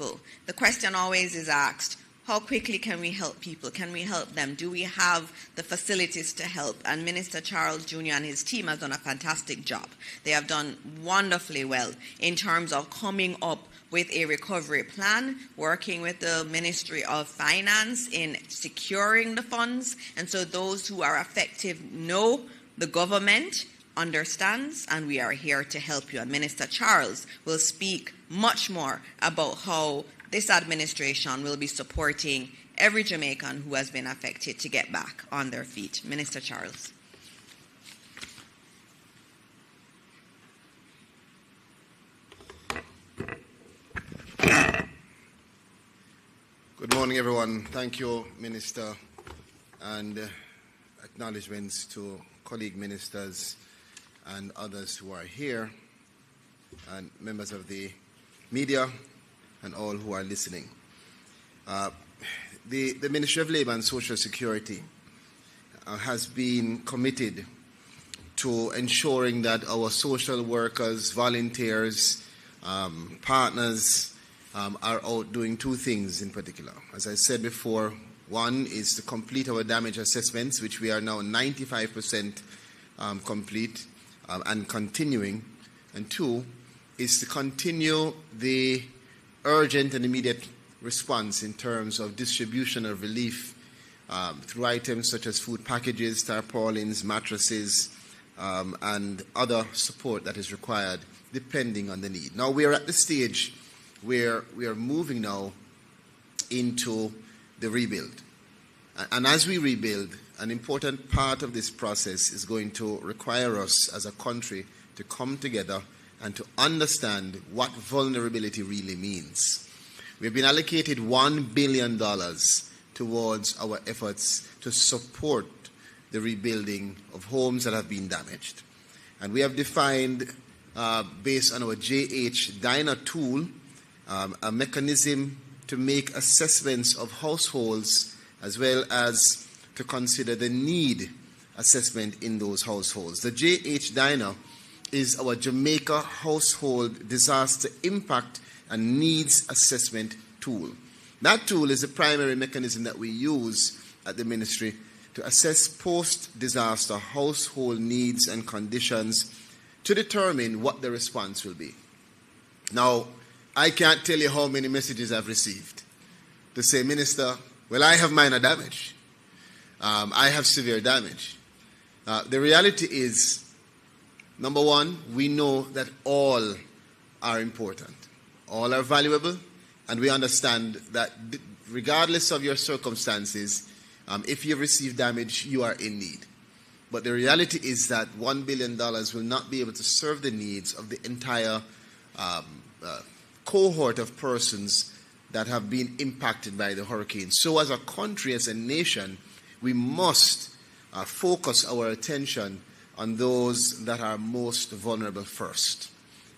people, the question always is asked, how quickly can we help people? Can we help them? Do we have the facilities to help? And Minister Charles Jr. and his team have done a fantastic job. They have done wonderfully well in terms of coming up with a recovery plan, working with the Ministry of Finance in securing the funds. And so those who are affected know the government understands, and we are here to help you. And Minister Charles will speak much more about how this administration will be supporting every Jamaican who has been affected to get back on their feet. Minister Charles. Good morning, everyone. Thank you, Minister, and acknowledgements to colleague ministers and others who are here, and members of the media, and all who are listening. The Ministry of Labour and Social Security has been committed to ensuring that our social workers, volunteers, partners are out doing two things in particular. As I said before, one is to complete our damage assessments, which we are now 95% complete and continuing. And two is to continue the urgent and immediate response in terms of distribution of relief through items such as food packages, tarpaulins, mattresses, and other support that is required depending on the need. Now we are at the stage where we are moving now into the rebuild. And as we rebuild, an important part of this process is going to require us as a country to come together and to understand what vulnerability really means. We've been allocated $1 billion towards our efforts to support the rebuilding of homes that have been damaged. And we have defined, based on our JISTV tool, a mechanism to make assessments of households as well as to consider the need assessment in those households. The JISTV is our Jamaica Household Disaster Impact and Needs Assessment tool. That tool is the primary mechanism that we use at the ministry to assess post-disaster household needs and conditions to determine what the response will be. Now, I can't tell you how many messages I've received to say, Minister, well, I have minor damage. I have severe damage. The reality is, number one, we know that all are important. All are valuable, and we understand that regardless of your circumstances, if you receive damage, you are in need. But the reality is that $1 billion will not be able to serve the needs of the entire cohort of persons that have been impacted by the hurricane. So as a country, as a nation, we must focus our attention on those that are most vulnerable first.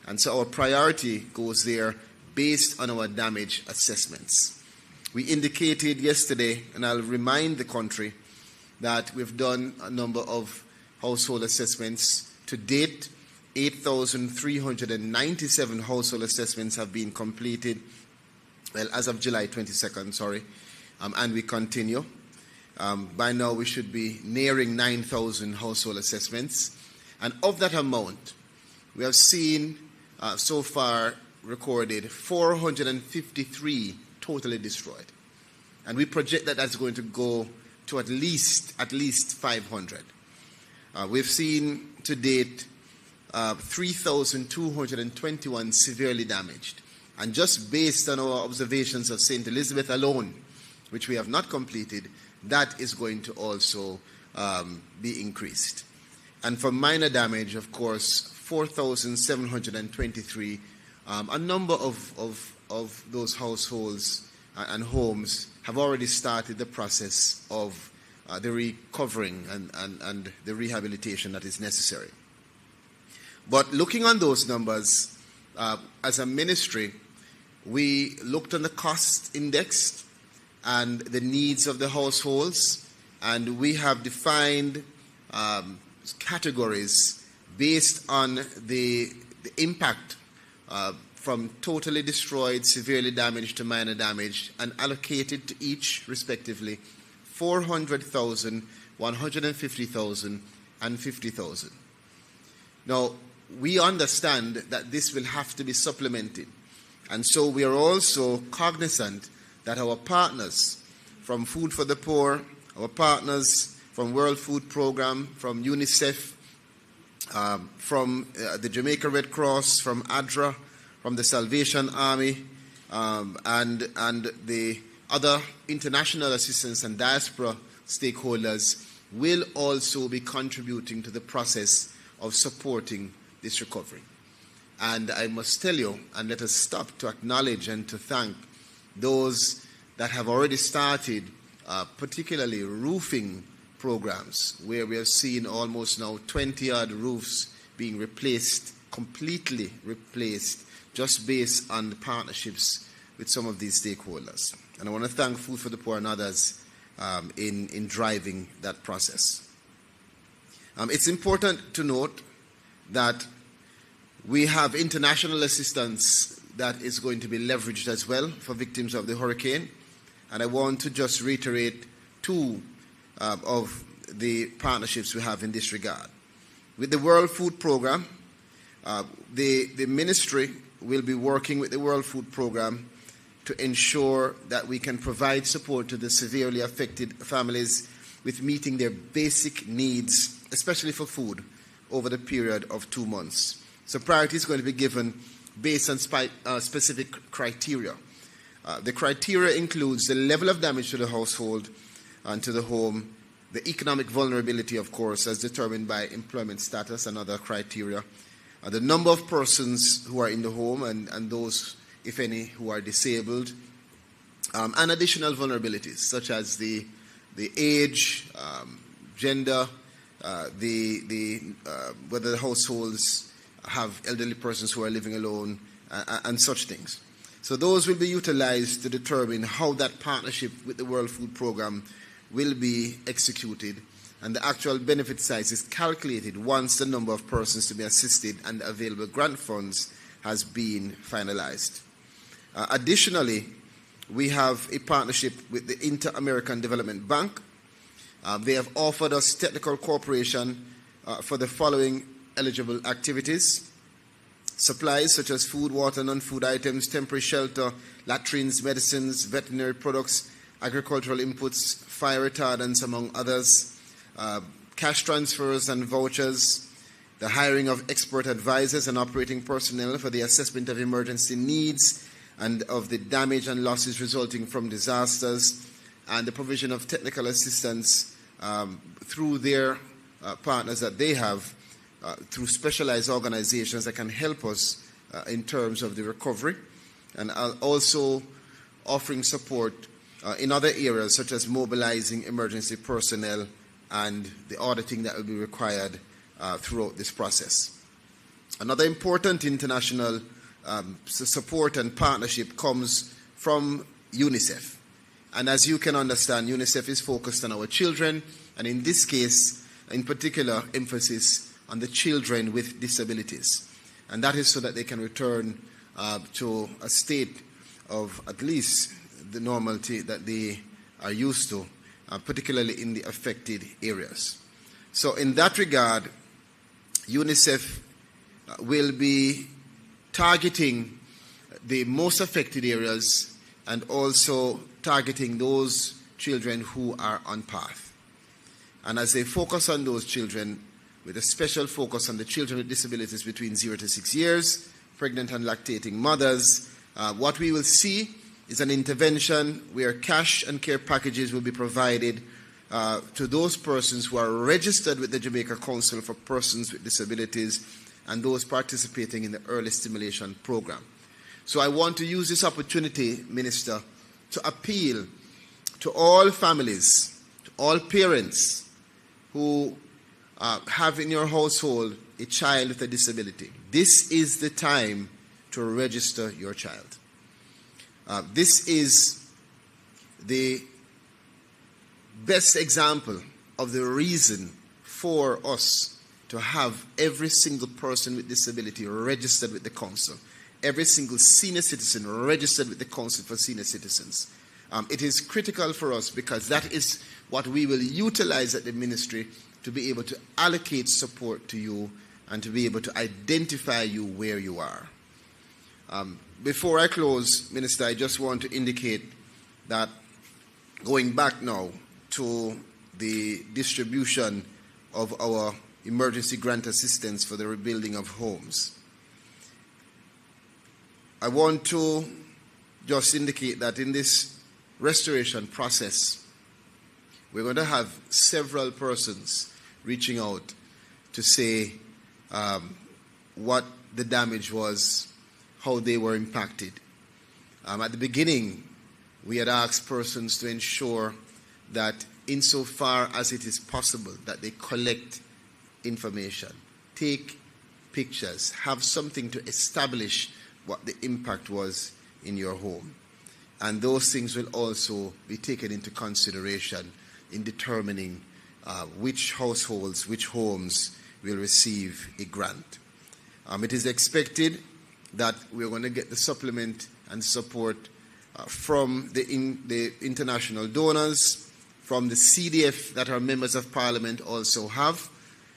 And so our priority goes there based on our damage assessments. We indicated yesterday, and I'll remind the country, that we've done a number of household assessments. To date, 8,397 household assessments have been completed, well, as of July 22nd, and we continue. By now, we should be nearing 9,000 household assessments. And of that amount, we have seen so far recorded 453 totally destroyed. And we project that that's going to go to at least 500. We've seen to date 3,221 severely damaged. And just based on our observations of St. Elizabeth alone, which we have not completed, that is going to also be increased. And for minor damage, of course, 4,723. A number of those households and homes have already started the process of the recovering and the rehabilitation that is necessary. But looking on those numbers, as a ministry, we looked on the cost index and the needs of the households, and we have defined categories based on the impact from totally destroyed, severely damaged to minor damaged, and allocated to each, respectively, 400,000, 150,000, and 50,000. Now, we understand that this will have to be supplemented, and so we are also cognizant that our partners from Food for the Poor, our partners from World Food Program, from UNICEF, from the Jamaica Red Cross, from ADRA, from the Salvation Army, and the other international assistance and diaspora stakeholders will also be contributing to the process of supporting this recovery. And I must tell you, and let us stop to acknowledge and to thank those that have already started, particularly roofing programs, where we have seen almost now 20-odd roofs being replaced, completely replaced, just based on the partnerships with some of these stakeholders. And I want to thank Food for the Poor and others in driving that process. It's important to note that we have international assistance that is going to be leveraged as well for victims of the hurricane. And I want to just reiterate two of the partnerships we have in this regard. With the World Food Program, the ministry will be working with the World Food Program to ensure that we can provide support to the severely affected families with meeting their basic needs, especially for food, over the period of 2 months. So priority is going to be given based on specific criteria. The criteria includes the level of damage to the household and to the home, the economic vulnerability, of course, as determined by employment status and other criteria, the number of persons who are in the home and those, if any, who are disabled, and additional vulnerabilities such as the age, gender, whether the households have elderly persons who are living alone, and such things. So those will be utilized to determine how that partnership with the World Food Program will be executed, and the actual benefit size is calculated once the number of persons to be assisted and the available grant funds has been finalized. Additionally, we have a partnership with the Inter-American Development Bank. They have offered us technical cooperation for the following eligible activities: supplies such as food, water, non-food items, temporary shelter, latrines, medicines, veterinary products, agricultural inputs, fire retardants, among others, cash transfers and vouchers, the hiring of expert advisors and operating personnel for the assessment of emergency needs and of the damage and losses resulting from disasters, and the provision of technical assistance through their partners that they have, through specialized organizations that can help us in terms of the recovery, and also offering support in other areas such as mobilizing emergency personnel and the auditing that will be required throughout this process. Another important international support and partnership comes from UNICEF. And as you can understand, UNICEF is focused on our children, and in this case, in particular, emphasis on the children with disabilities. And that is so that they can return to a state of at least the normality that they are used to, particularly in the affected areas. So in that regard, UNICEF will be targeting the most affected areas and also targeting those children who are on path. And as they focus on those children, with a special focus on the children with disabilities between 0 to 6 years, pregnant and lactating mothers, what we will see is an intervention where cash and care packages will be provided to those persons who are registered with the Jamaica Council for Persons with Disabilities and those participating in the early stimulation program. So I want to use this opportunity, Minister, to appeal to all families, to all parents who have in your household a child with a disability. This is the time to register your child. This is the best example of the reason for us to have every single person with disability registered with the council. every single senior citizen registered with the Council for Senior Citizens. It is critical for us because that is what we will utilize at the ministry to be able to allocate support to you and to be able to identify you where you are. Before I close, Minister, I just want to indicate that going back now to the distribution of our emergency grant assistance for the rebuilding of homes, I want to just indicate that in this restoration process, we're going to have several persons reaching out to say what the damage was, how they were impacted. At the beginning, we had asked persons to ensure that insofar as it is possible, that they collect information, take pictures, have something to establish what the impact was in your home. And those things will also be taken into consideration in determining which households, which homes will receive a grant. It is expected that we're going to get the supplement and support from the international donors, from the CDF that our members of parliament also have,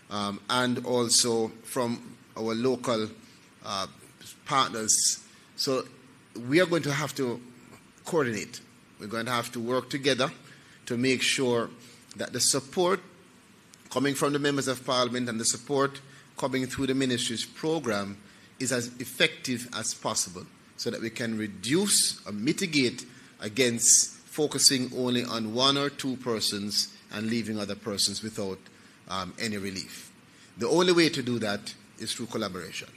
and also from our local partners. So we are going to have to coordinate. We're going to have to work together to make sure that the support coming from the members of parliament and the support coming through the ministry's program is as effective as possible so that we can reduce or mitigate against focusing only on one or two persons and leaving other persons without any relief. The only way to do that is through collaboration.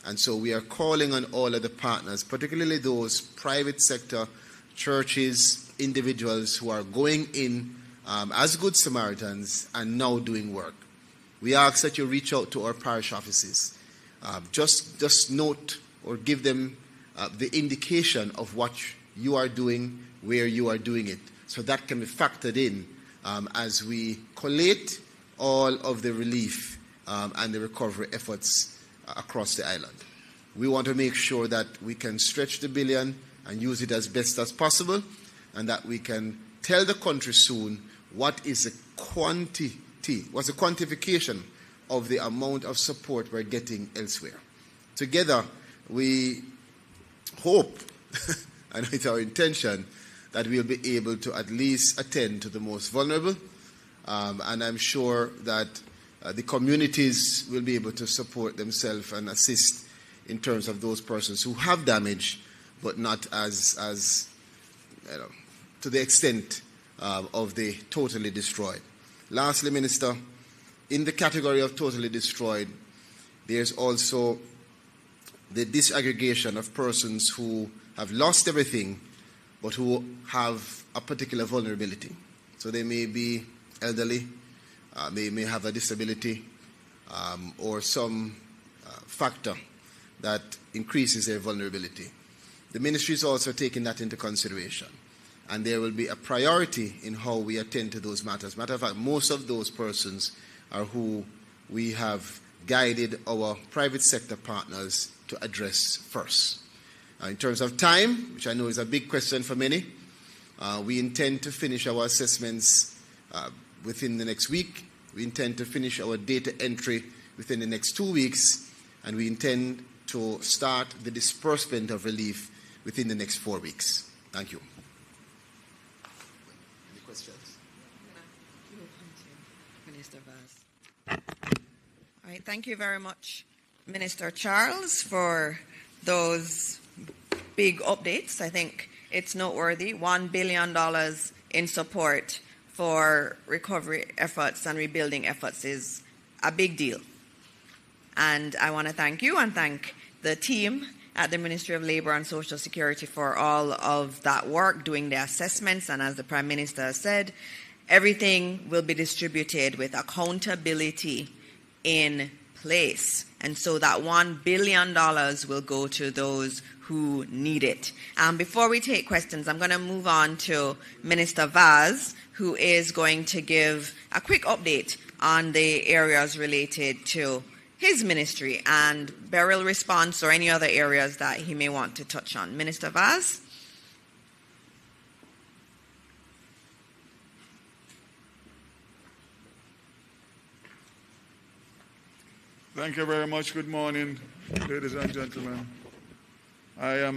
And so we are calling on all of the partners, particularly those private sector, churches, individuals who are going in as good Samaritans and now doing work. We ask that you reach out to our parish offices. Just note or give them the indication of what you are doing, where you are doing it. So that can be factored in as we collate all of the relief and the recovery efforts across the island. We want to make sure that we can stretch the $1 billion and use it as best as possible, and that we can tell the country soon what is the quantity, what's the quantification of the amount of support we're getting elsewhere. Together, we hope, and it's our intention, that we'll be able to at least attend to the most vulnerable, and I'm sure that the communities will be able to support themselves and assist in terms of those persons who have damage, but not as to the extent of the totally destroyed. Lastly, Minister, in the category of totally destroyed, there's also the disaggregation of persons who have lost everything, but who have a particular vulnerability. So they may be elderly, they may have a disability, or some factor that increases their vulnerability. The ministry is also taking that into consideration, and there will be a priority in how we attend to those matters. Matter of fact, most of those persons are who we have guided our private sector partners to address first. In terms of time, which I know is a big question for many, we intend to finish our assessments within the next week. We intend to finish our data entry within the next 2 weeks, and we intend to start the disbursement of relief within the next 4 weeks. Thank you. Any questions? Minister Vaz. All right, thank you very much, Minister Charles, for those big updates. I think it's noteworthy. $1 billion in support for recovery efforts and rebuilding efforts is a big deal. And I want to thank you and thank the team at the Ministry of Labour and Social Security for all of that work, doing the assessments. And as the Prime Minister has said, everything will be distributed with accountability in place. And so that $1 billion will go to those who need it. Before we take questions, I'm going to move on to Minister Vaz, who is going to give a quick update on the areas related to his ministry and burial response or any other areas that he may want to touch on. Minister Vaz? Thank you very much. Good morning, ladies and gentlemen. I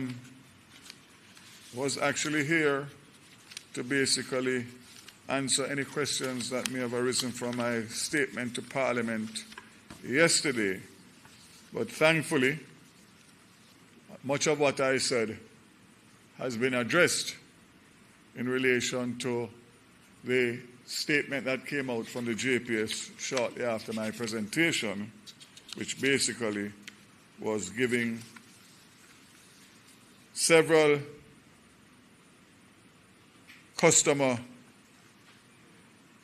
was actually here to basically answer any questions that may have arisen from my statement to Parliament yesterday. But thankfully, much of what I said has been addressed in relation to the statement that came out from the JPS shortly after my presentation, which basically was giving several customer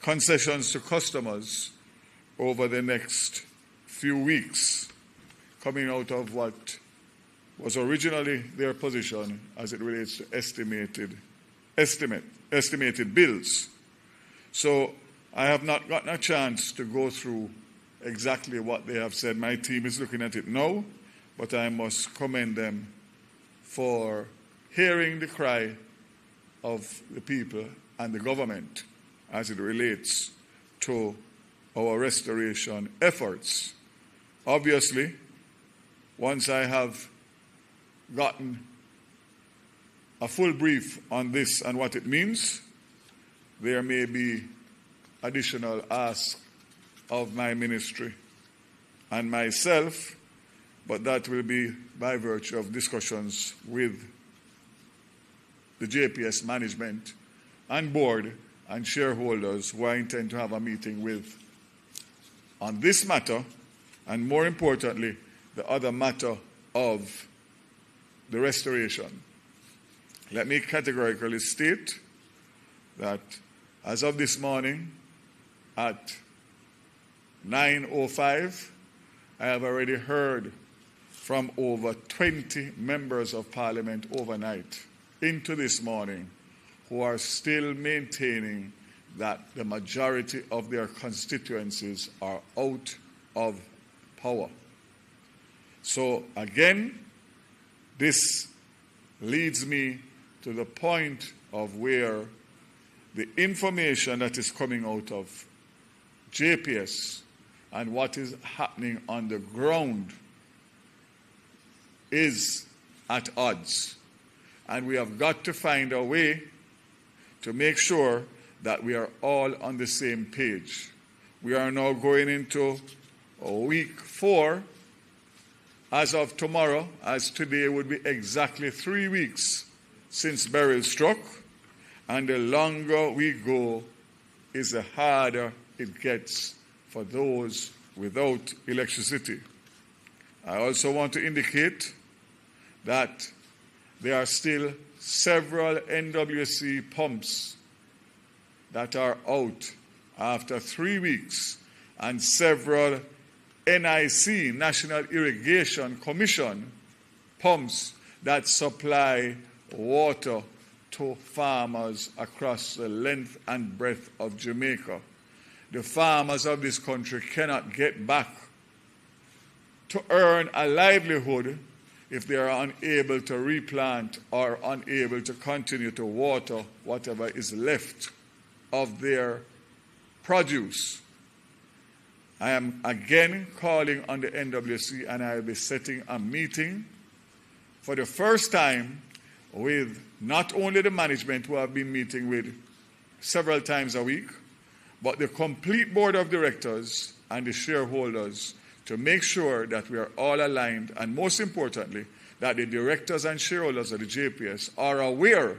concessions to customers over the next few weeks, coming out of what was originally their position as it relates to estimated bills. So I have not gotten a chance to go through exactly what they have said. My team is looking at it now, but I must commend them for hearing the cry of the people and the government as it relates to our restoration efforts. Obviously, once I have gotten a full brief on this and what it means, there may be additional asks of my ministry and myself, but that will be by virtue of discussions with the JPS management and board and shareholders who I intend to have a meeting with on this matter, and more importantly, the other matter of the restoration. Let me categorically state that as of this morning at 9:05, I have already heard from over 20 members of Parliament overnight into this morning who are still maintaining that the majority of their constituencies are out of power. So again, this leads me to the point of where the information that is coming out of JPS and what is happening on the ground is at odds. And we have got to find a way to make sure that we are all on the same page. We are now going into week 4. As of tomorrow, as today would be exactly 3 weeks since Beryl struck, and the longer we go is the harder it gets for those without electricity. I also want to indicate that there are still several NWC pumps that are out after 3 weeks, and several NIC, National Irrigation Commission, pumps that supply water to farmers across the length and breadth of Jamaica. The farmers of this country cannot get back to earn a livelihood if they are unable to replant or unable to continue to water whatever is left of their produce. I am again calling on the NWC, and I will be setting a meeting for the first time with not only the management, who I've been meeting with several times a week, but the complete board of directors and the shareholders, to make sure that we are all aligned, and most importantly, that the directors and shareholders of the JPS are aware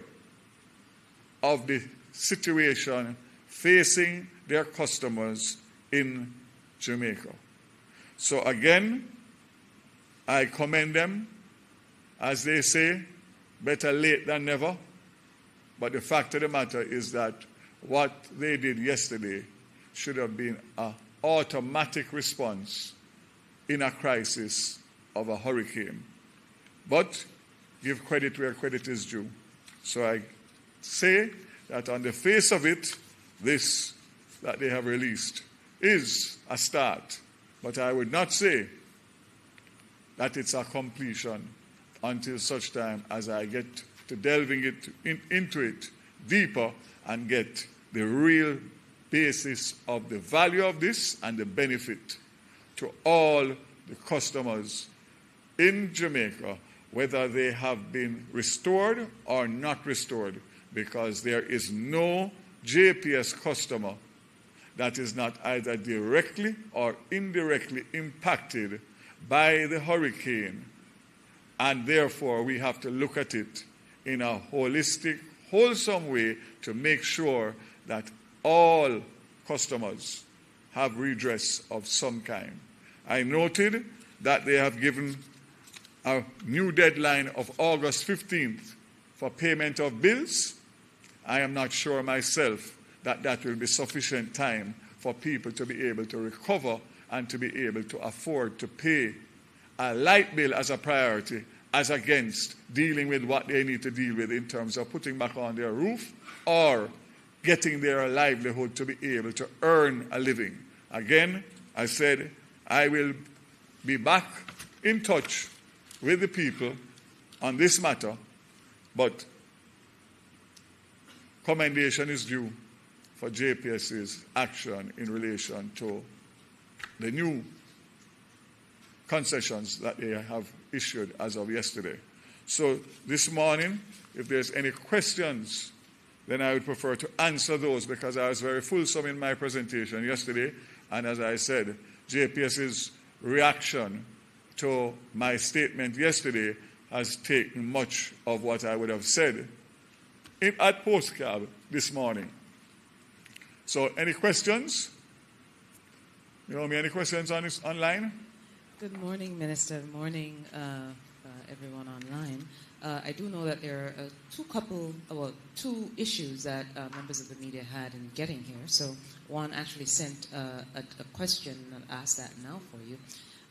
of the situation facing their customers in Jamaica. So again, I commend them. As they say, better late than never. But the fact of the matter is that what they did yesterday should have been an automatic response in a crisis of a hurricane. But give credit where credit is due. So I say that on the face of it, this that they have released is a start. But I would not say that it's a completion until such time as I get to delving into it deeper and get the real basis of the value of this and the benefit to all the customers in Jamaica, whether they have been restored or not restored, because there is no JPS customer that is not either directly or indirectly impacted by the hurricane. And therefore, we have to look at it in a holistic, wholesome way to make sure that all customers have redress of some kind. I noted that they have given a new deadline of August 15th for payment of bills. I am not sure myself that that will be sufficient time for people to be able to recover and to be able to afford to pay a light bill as a priority, as against dealing with what they need to deal with in terms of putting back on their roof or getting their livelihood to be able to earn a living. Again, I said I will be back in touch with the people on this matter, but commendation is due for JPS's action in relation to the new concessions that they have issued as of yesterday. So this morning, if there's any questions, then I would prefer to answer those, because I was very fulsome in my presentation yesterday, and as I said, JPS's reaction to my statement yesterday has taken much of what I would have said at postcard this morning. So any questions? You know, any questions on this online? Good morning, Minister. Good morning, everyone online. I do know that there are two issues that members of the media had in getting here. So one actually sent a question and asked that now for you.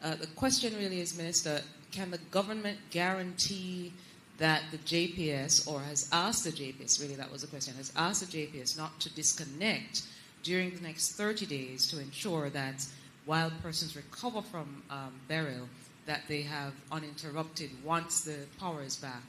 The question really is, Minister, can the government guarantee that the JPS, or has asked the JPS, really that was the question, has asked the JPS not to disconnect during the next 30 days to ensure that while persons recover from burial, that they have uninterrupted, once the power is back,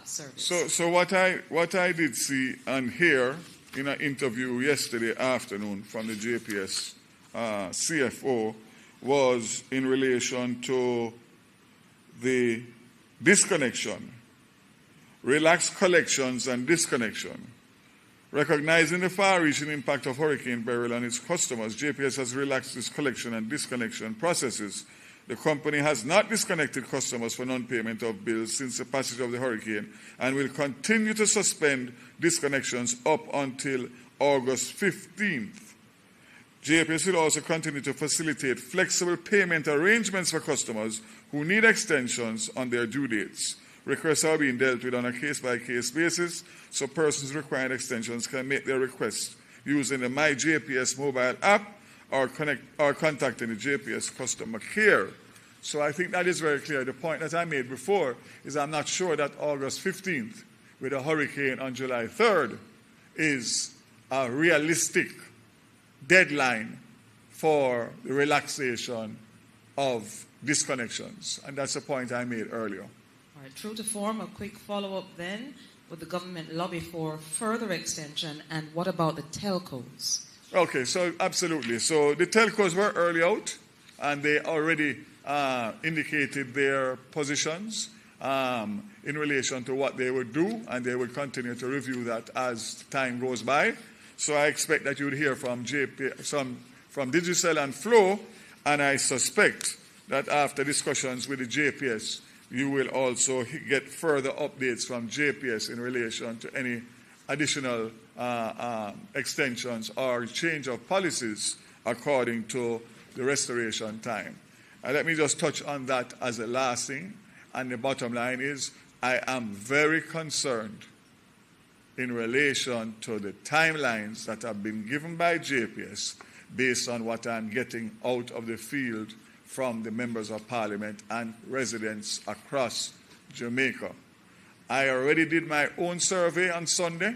service? So what I did see and hear in an interview yesterday afternoon from the JPS CFO was in relation to the disconnection, relaxed collections and disconnection. Recognizing the far-reaching impact of Hurricane Beryl on its customers, JPS has relaxed its collection and disconnection processes. The company has not disconnected customers for non-payment of bills since the passage of the hurricane and will continue to suspend disconnections up until August 15th. JPS will also continue to facilitate flexible payment arrangements for customers who need extensions on their due dates. Requests are being dealt with on a case-by-case basis, so persons requiring extensions can make their requests using the My JPS mobile app or contacting the JPS customer care. So I think that is very clear. The point that I made before is I'm not sure that August 15th, with a hurricane on July 3rd, is a realistic deadline for the relaxation of disconnections. And that's the point I made earlier. All right, true to form, a quick follow-up then. Would the government lobby for further extension, and what about the telcos? Okay, so absolutely. So the telcos were early out, and they already indicated their positions in relation to what they would do, and they will continue to review that as time goes by. So I expect that you would hear from from Digicel and Flow, and I suspect that after discussions with the JPS, you will also get further updates from JPS in relation to any additional extensions or change of policies according to the restoration time. And let me just touch on that as the last thing. And the bottom line is, I am very concerned in relation to the timelines that have been given by JPS based on what I'm getting out of the field from the members of parliament and residents across Jamaica. I already did my own survey on Sunday,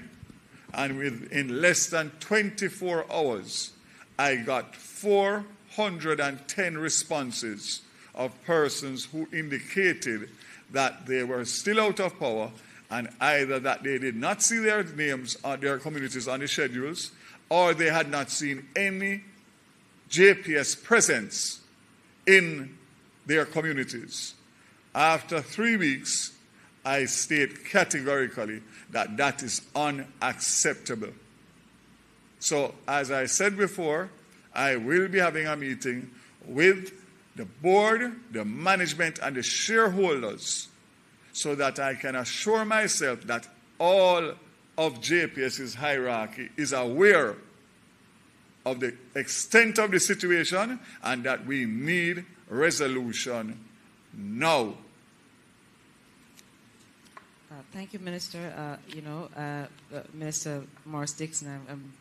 and within less than 24 hours, I got 410 responses of persons who indicated that they were still out of power, and either that they did not see their names or their communities on the schedules, or they had not seen any JPS presence in their communities. After 3 weeks, I state categorically that that is unacceptable. So, as I said before, I will be having a meeting with the board, the management, and the shareholders so that I can assure myself that all of JPS's hierarchy is aware of the extent of the situation and that we need resolution now. Thank you, Minister. Minister Morris Dixon, I'm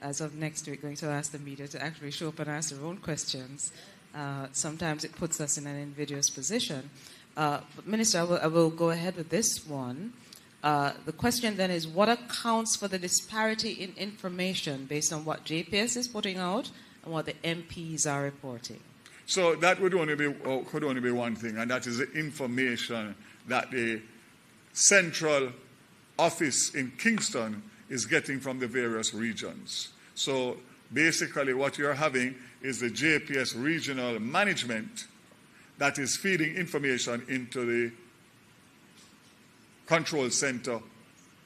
as of next week, going to ask the media to actually show up and ask their own questions. Sometimes it puts us in an invidious position. But Minister, I will go ahead with this one. The question then is, what accounts for the disparity in information based on what JPS is putting out and what the MPs are reporting? So that could only be one thing, and that is the information that the central office in Kingston is getting from the various regions. So basically what you're having is the JPS regional management that is feeding information into the control center,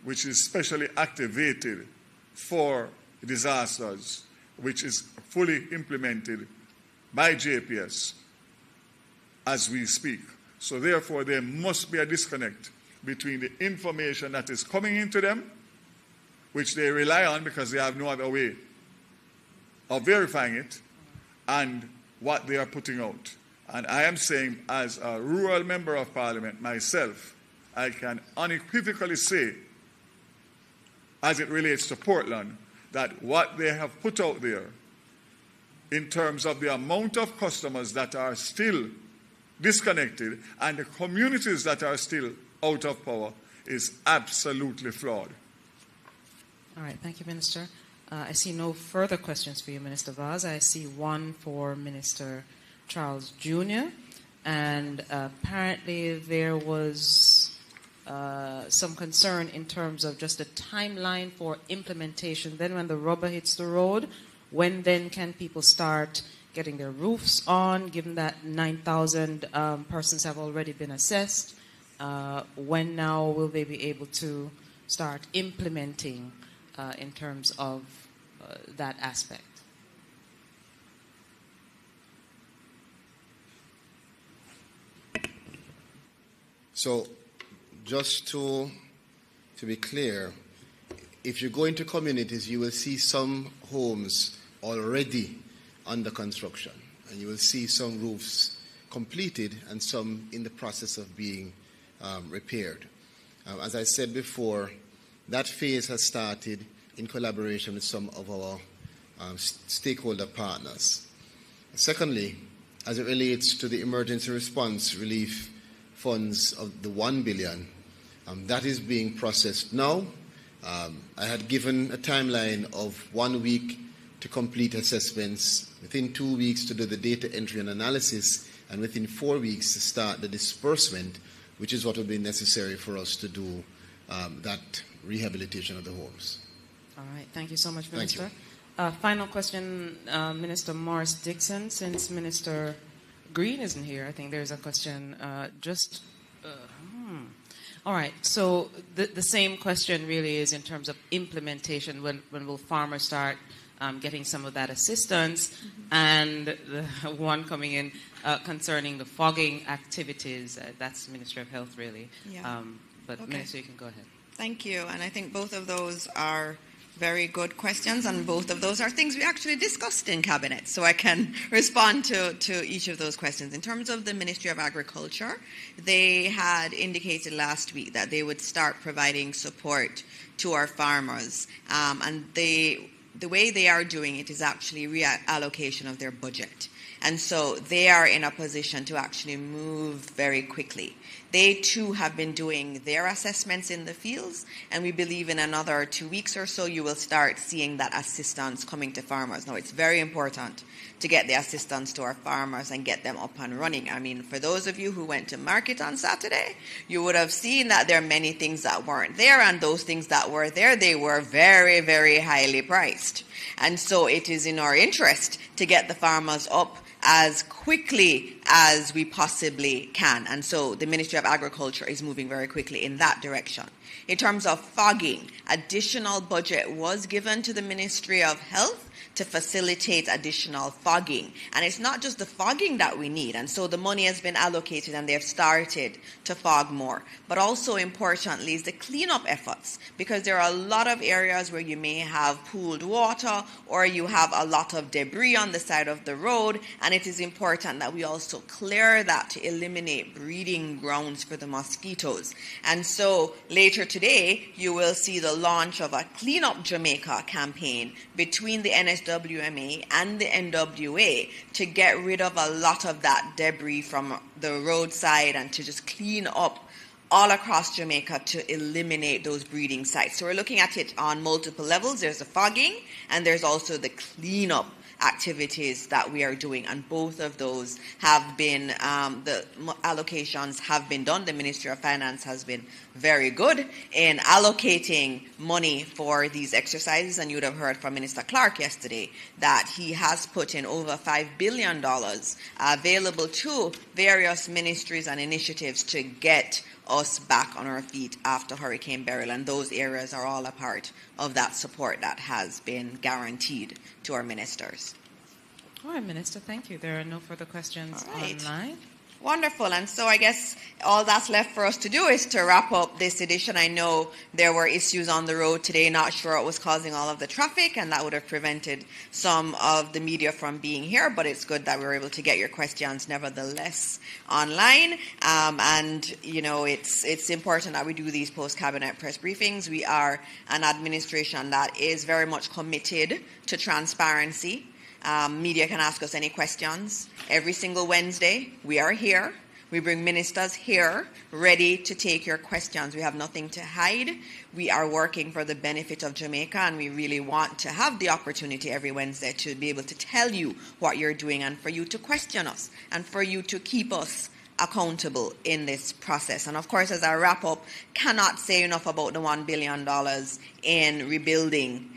which is specially activated for disasters, which is fully implemented by JPS as we speak. So therefore, there must be a disconnect between the information that is coming into them, which they rely on because they have no other way of verifying it, and what they are putting out. And I am saying, as a rural member of parliament myself, I can unequivocally say, as it relates to Portland, that what they have put out there in terms of the amount of customers that are still disconnected and the communities that are still out of power is absolutely flawed. All right, thank you, Minister. I see no further questions for you, Minister Vaz. I see one for Minister Charles Jr. And apparently there was some concern in terms of just a timeline for implementation. Then when the rubber hits the road, when then can people start getting their roofs on, given that 9,000 persons have already been assessed? When now will they be able to start implementing in terms of that aspect? So, just to be clear, if you go into communities, you will see some homes already under construction, and you will see some roofs completed and some in the process of being repaired. As I said before, that phase has started in collaboration with some of our stakeholder partners. Secondly, as it relates to the emergency response relief funds of the 1 billion, that is being processed now. I had given a timeline of 1 week to complete assessments, within 2 weeks to do the data entry and analysis, and within 4 weeks to start the disbursement, which is what will be necessary for us to do that rehabilitation of the homes. All right. Thank you so much, Minister. Final question, Minister Morris Dixon. Since Minister Green isn't here, I think there's a question All right. So the same question really is in terms of implementation. When will farmers start getting some of that assistance? Mm-hmm. And the one coming in concerning the fogging activities, that's the Ministry of Health, really. Yeah. But okay. Minister, you can go ahead. Thank you. And I think both of those are very good questions, and both of those are things we actually discussed in Cabinet, so I can respond to each of those questions. In terms of the Ministry of Agriculture, they had indicated last week that they would start providing support to our farmers, and the way they are doing it is actually reallocation of their budget. And so they are in a position to actually move very quickly. They too have been doing their assessments in the fields, and we believe in another 2 weeks or so you will start seeing that assistance coming to farmers. Now, it's very important to get the assistance to our farmers and get them up and running. I mean, for those of you who went to market on Saturday, you would have seen that there are many things that weren't there, and those things that were there, they were very, very highly priced. And so it is in our interest to get the farmers up as quickly as we possibly can. And so the Ministry of Agriculture is moving very quickly in that direction. In terms of fogging, additional budget was given to the Ministry of Health to facilitate additional fogging. And it's not just the fogging that we need. And so the money has been allocated and they've started to fog more. But also importantly is the cleanup efforts, because there are a lot of areas where you may have pooled water or you have a lot of debris on the side of the road. And it is important that we also clear that to eliminate breeding grounds for the mosquitoes. And so later today, you will see the launch of a Clean Up Jamaica campaign between the NSWMA and the NWA to get rid of a lot of that debris from the roadside and to just clean up all across Jamaica to eliminate those breeding sites. So we're looking at it on multiple levels. There's the fogging and there's also the cleanup activities that we are doing, and both of those have been, the allocations have been done. The Ministry of Finance has been very good in allocating money for these exercises, and you would have heard from Minister Clark yesterday that he has put in over $5 billion available to various ministries and initiatives to get us back on our feet after Hurricane Beryl, and those areas are all a part of that support that has been guaranteed to our ministers. All right, Minister, thank you. There are no further questions online. Wonderful. And so I guess all that's left for us to do is to wrap up this edition. I know there were issues on the road today, not sure what was causing all of the traffic, and that would have prevented some of the media from being here, but it's good that we were able to get your questions nevertheless online. And, you know, it's important that we do these post-cabinet press briefings. We are an administration that is very much committed to transparency. Media can ask us any questions. Every single Wednesday, we are here. We bring ministers here ready to take your questions. We have nothing to hide. We are working for the benefit of Jamaica, and we really want to have the opportunity every Wednesday to be able to tell you what you're doing and for you to question us and for you to keep us accountable in this process. And of course, as I wrap up, cannot say enough about the $1 billion in rebuilding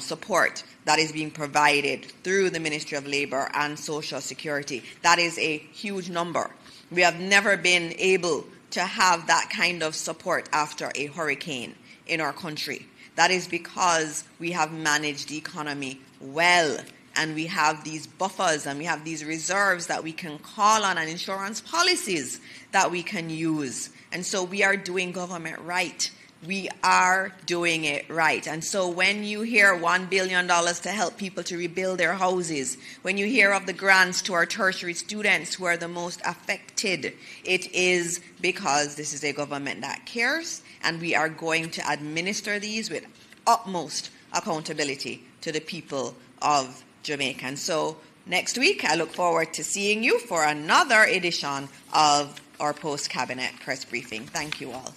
support that is being provided through the Ministry of Labour and Social Security. That is a huge number. We have never been able to have that kind of support after a hurricane in our country. That is because we have managed the economy well, and we have these buffers and we have these reserves that we can call on and insurance policies that we can use. And so we are doing government right. We are doing it right. And so when you hear $1 billion to help people to rebuild their houses, when you hear of the grants to our tertiary students who are the most affected, it is because this is a government that cares, and we are going to administer these with utmost accountability to the people of Jamaica. And so next week, I look forward to seeing you for another edition of our post-cabinet press briefing. Thank you all.